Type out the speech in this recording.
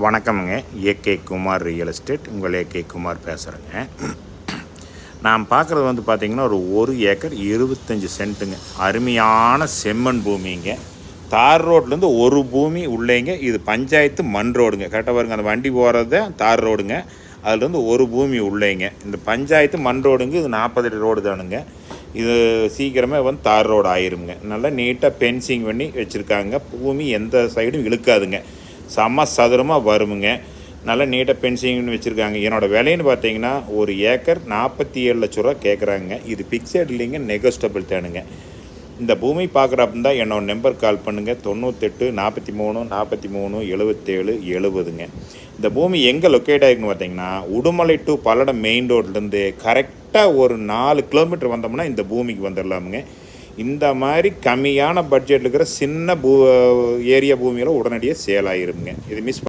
வணக்கமுங்க. AK Kumar real estate. உங்கள் AK Kumar பேசுகிறேங்க. நான் பார்க்குறது வந்து பார்த்திங்கன்னா ஒரு ஏக்கர் 25 சென்ட்டுங்க. அருமையான செம்மண் பூமிங்க. தார் ரோட்லேருந்து ஒரு பூமி உள்ளேங்க. இது பஞ்சாயத்து மண் ரோடுங்க. கரெக்டாக பாருங்க, அந்த வண்டி போகிறது தார் ரோடுங்க. அதுலேருந்து ஒரு பூமி உள்ளேங்க. இந்த பஞ்சாயத்து மண் ரோடுங்க. இது 40 அடி ரோடு தானுங்க. இது சீக்கிரமே வந்து தார் ரோடு ஆயிருங்க. நல்லா நீட்டாக பென்சிங் பண்ணி வச்சுருக்காங்க. பூமி எந்த சைடும் இழுக்காதுங்க. செம்ம சதுரமாக வருமுங்க. நல்லா நீட்டாக பென்சிங்னு வச்சுருக்காங்க. என்னோடய விலைன்னு பார்த்தீங்கன்னா ஒரு ஏக்கர் 47 லட்ச ரூபா கேட்குறாங்க. இது ஃபிக்ஸட் இல்லைங்க, நெகோஸ்டபிள் தானுங்க. இந்த பூமி பார்க்குறப்ப தான் என்னோடய நம்பர் கால் பண்ணுங்கள். 98 43 43 77 70ங்க. இந்த பூமி எங்கே லொக்கேட் ஆகிருக்குன்னு பார்த்தீங்கன்னா உடுமலை டு பல்லடம் மெயின் ரோட்லேருந்து கரெக்டாக ஒரு 4 கிலோமீட்டர் வந்தோம்னா இந்த பூமிக்கு வந்துடலாமுங்க. இந்த மாதிரி கம்மியான பட்ஜெட்டில் இருக்கிற சின்ன ஏரியா பூமியில் உடனடியாக சேல் ஆகிருங்க. இது மிஸ்